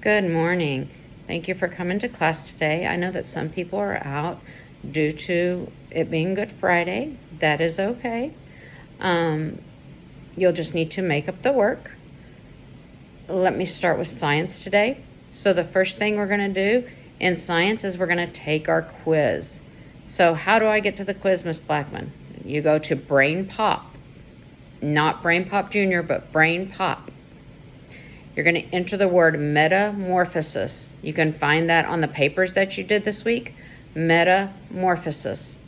Good morning. Thank you for coming to class today. I know that some people are out due to it being Good Friday. That is okay. You'll just need to make up the work. Let me start with science today. So the first thing we're going to do in science is we're going to take our quiz. So how do I get to the quiz, Miss Blackmon? You go to Brain Pop. Not Brain Pop Jr., but Brain Pop. You're going to enter the word metamorphosis. You can find that on the papers that you did this week. Metamorphosis.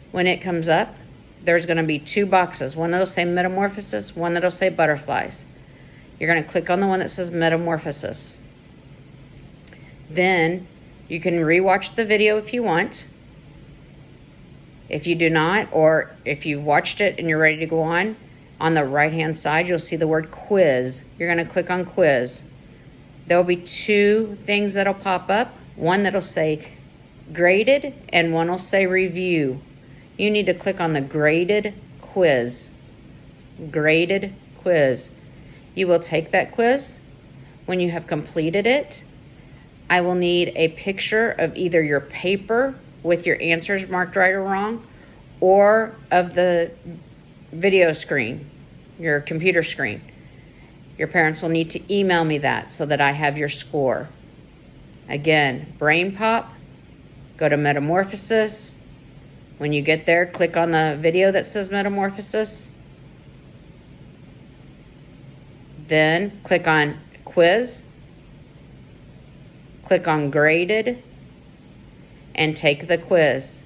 When it comes up, there's going to be two boxes. One that'll say metamorphosis, one that'll say butterflies. You're going to click on the one that says metamorphosis. Then you can rewatch the video if you want. If you do not, or if you watched it and you're ready to go on the right-hand side, you'll see the word quiz. You're going to click on quiz. There'll be two things that'll pop up. One that'll say graded and one will say review. You need to click on the graded quiz. Graded quiz. You will take that quiz. When you have completed it, I will need a picture of either your paper with your answers marked right or wrong, or of the video screen, your computer screen. Your parents will need to email me that so that I have your score. Again, Brain Pop, go to Metamorphosis. When you get there, click on the video that says Metamorphosis. Then click on Quiz. Click on Graded and take the quiz.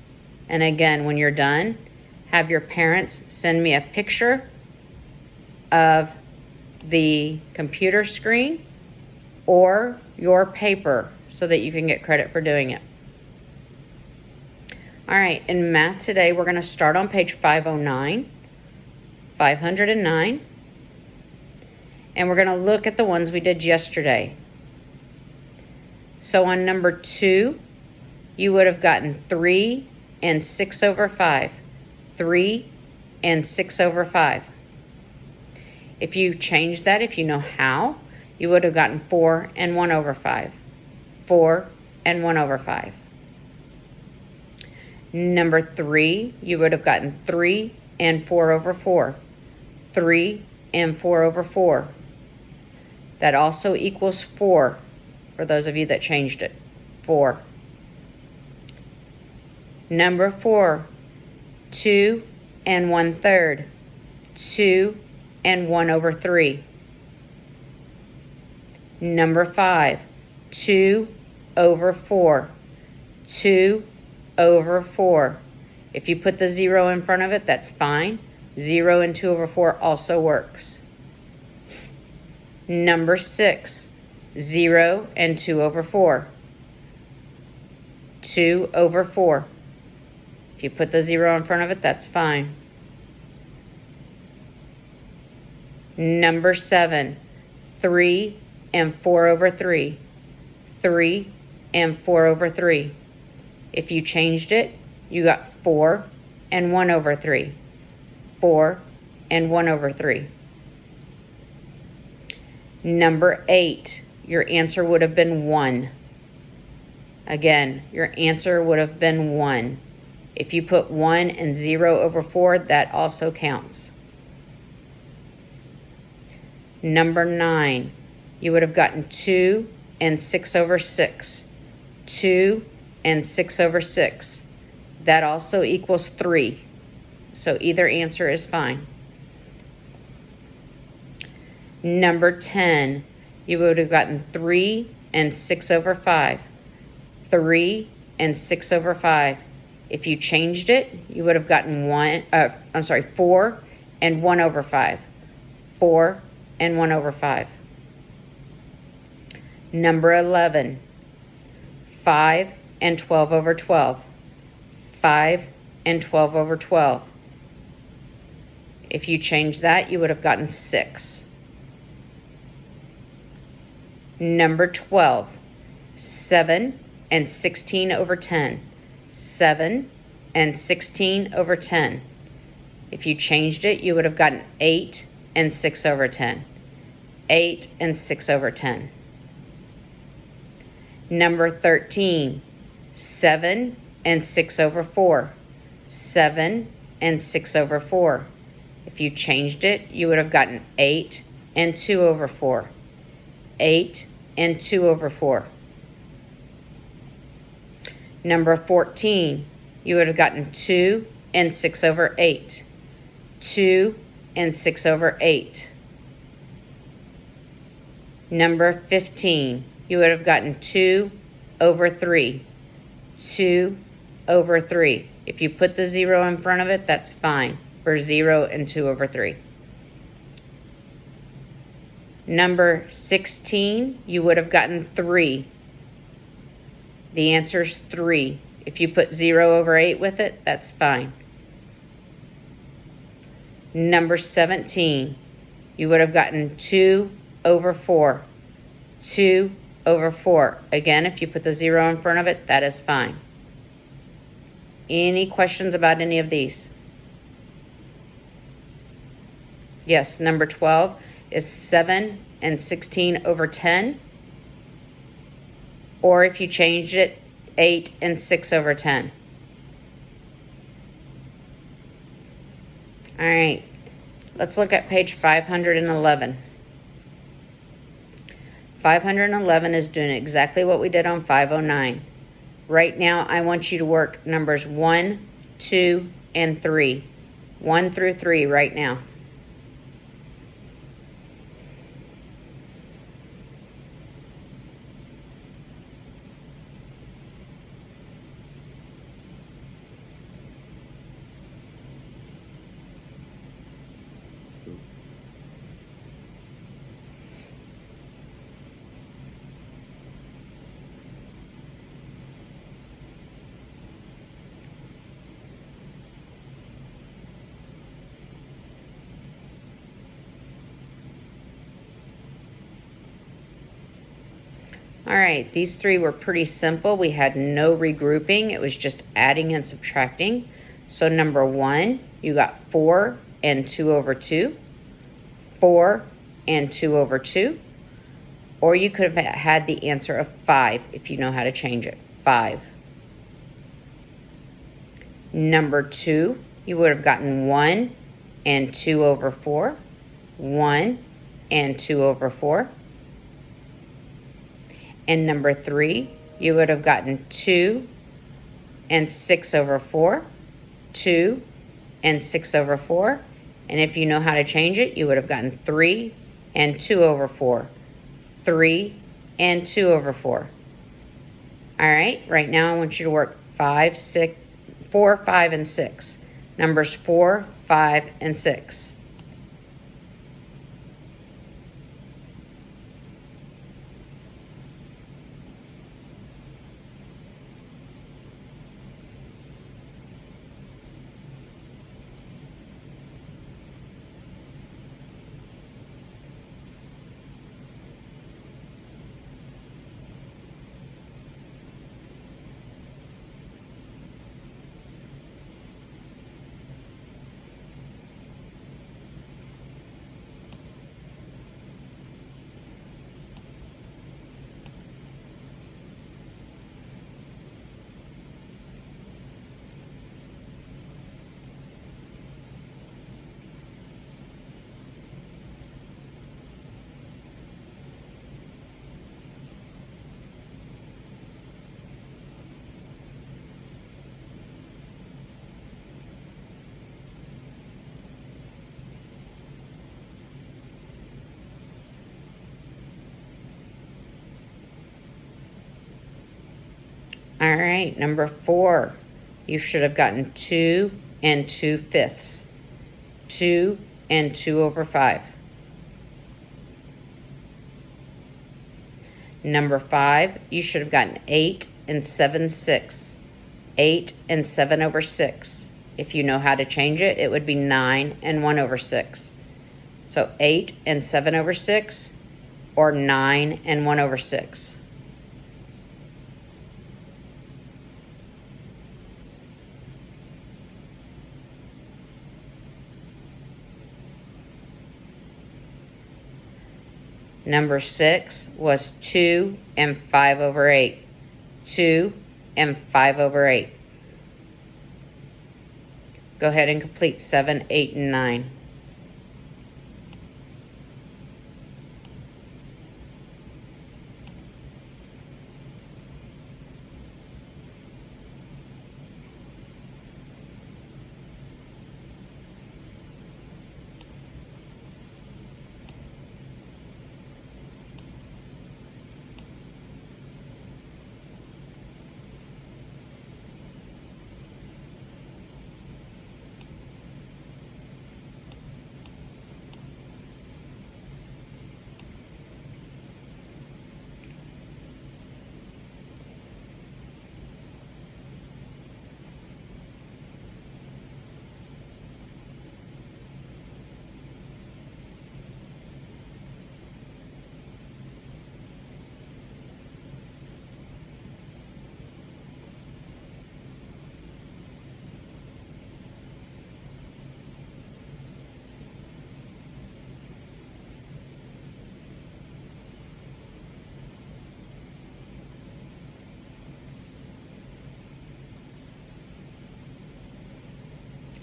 And again, when you're done, have your parents send me a picture of the computer screen or your paper so that you can get credit for doing it. All right, in math today, we're going to start on page 509, 509, and we're going to look at the ones we did yesterday. So on number 2, you would have gotten 3 and 6 over 5. 3 and 6 over 5. If you change that, if you know how, you would have gotten 4 and 1 over 5. 4 and 1 over 5. Number 3, you would have gotten 3 and 4 over 4. 3 and 4 over 4. That also equals 4, for those of you that changed it. 4. Number 4, 2 and 1/3. 2 and 1 over 3. Number 5, 2 over 4. 2 over 4. If you put the 0 in front of it, that's fine. 0 and 2 over 4 also works. Number 6, 0 and 2 over 4. 2 over 4. If you put the 0 in front of it, that's fine. Number 7, 3 and 4 over 3. 3 and 4 over 3. If you changed it, you got 4 and 1 over 3. 4 and 1 over 3. Number 8, your answer would have been 1. Again, your answer would have been 1. If you put 1 and 0 over 4, that also counts. Number 9, you would have gotten 2 and 6 over 6. 2 and 6 over 6. That also equals 3. So either answer is fine. Number 10, you would have gotten 3 and 6 over 5. 3 and 6 over 5. If you changed it, you would have gotten 4 and 1 over 5. 4 and 1 over 5. Number 11, 5 and 12 over 12. 5 and 12 over 12. If you change that, you would have gotten 6. Number 12, 7 and 16 over 10. 7 and 16 over 10. If you changed it, you would have gotten 8 and 6 over 10. 8 and 6 over 10. Number 13, 7 and 6 over 4. 7 and 6 over 4. If you changed it, you would have gotten 8 and 2 over 4. 8 and 2 over 4. Number 14, you would have gotten 2 and 6 over 8. 2 and 6 over 8. Number 15, you would have gotten 2 over 3. 2 over 3. If you put the 0 in front of it, that's fine for 0 and 2 over 3. Number 16, you would have gotten 3. The answer is 3. If you put 0 over 8 with it, that's fine. Number 17, you would have gotten 2 over 4. 2 over 4. Again, if you put the 0 in front of it, that is fine. Any questions about any of these? Yes, number 12 is 7 and 16 over 10. Or if you changed it, 8 and 6 over 10. All right, let's look at page 511. 511 is doing exactly what we did on 509. Right now, I want you to work numbers 1, 2, and 3. 1 through 3 right now. All right, these 3 were pretty simple. We had no regrouping. It was just adding and subtracting. So number 1, you got 4 and 2 over 2. 4 and 2 over 2. Or you could have had the answer of 5 if you know how to change it. 5. Number 2, you would have gotten 1 and 2 over 4. 1 and 2 over 4. And number 3, you would have gotten 2 and 6 over 4. 2 and 6 over 4. And if you know how to change it, you would have gotten 3 and 2 over 4. 3 and 2 over 4. All right now I want you to work 4, 5, and 6. Numbers 4, 5, and 6. All right, number 4, you should have gotten 2 and 2/5. 2 and 2 over 5. Number 5, you should have gotten 8 and 7/6. 8 and 7 over 6. If you know how to change it, it would be 9 and 1 over 6. So 8 and 7 over 6 or 9 and 1 over 6. Number 6 was 2 and 5 over 8. 2 and 5 over 8. Go ahead and complete 7, 8, and 9.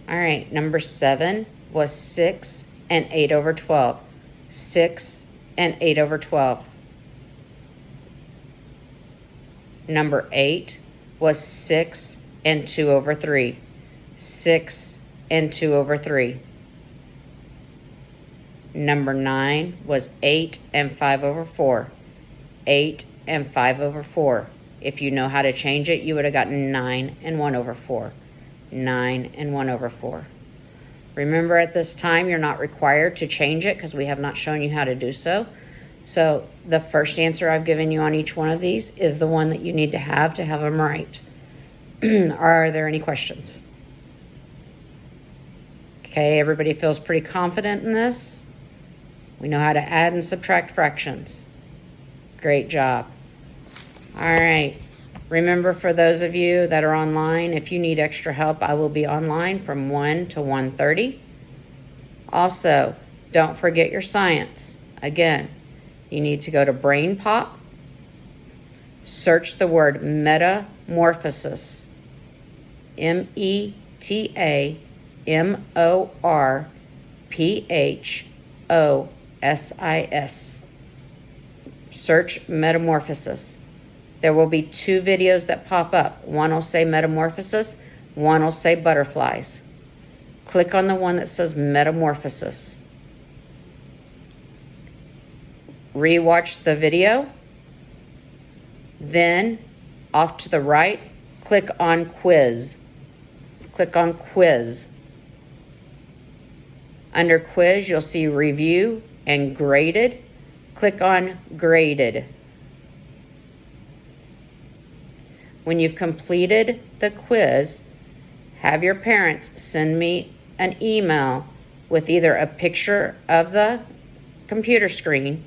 All right, number 7 was 6 and 8 over 12. 6 and 8 over 12. Number 8 was 6 and 2 over 3. 6 and 2 over 3. Number 9 was 8 and 5 over 4. 8 and 5 over 4. If you know how to change it, you would have gotten 9 and 1 over 4. 9 and 1 over 4. Remember, at this time, you're not required to change it because we have not shown you how to do so. So the first answer I've given you on each one of these is the one that you need to have them right. Are there any questions? Okay, everybody feels pretty confident in this. We know how to add and subtract fractions. Great job. All right. Remember, for those of you that are online, if you need extra help, I will be online from 1 to 1:30. Also, don't forget your science. Again, you need to go to Brain Pop, search the word metamorphosis, metamorphosis. Search metamorphosis. There will be 2 videos that pop up. One will say metamorphosis, one will say butterflies. Click on the one that says metamorphosis. Rewatch the video. Then, off to the right, click on quiz. Click on quiz. Under quiz, you'll see review and graded. Click on graded. When you've completed the quiz, have your parents send me an email with either a picture of the computer screen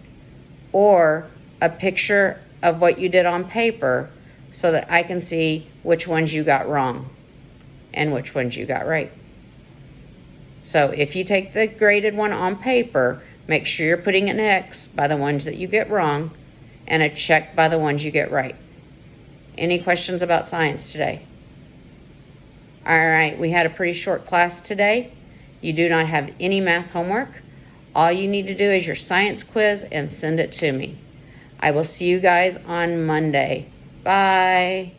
or a picture of what you did on paper so that I can see which ones you got wrong and which ones you got right. So if you take the graded one on paper, make sure you're putting an X by the ones that you get wrong and a check by the ones you get right. Any questions about science today? All right, we had a pretty short class today. You do not have any math homework. All you need to do is your science quiz and send it to me. I will see you guys on Monday. Bye.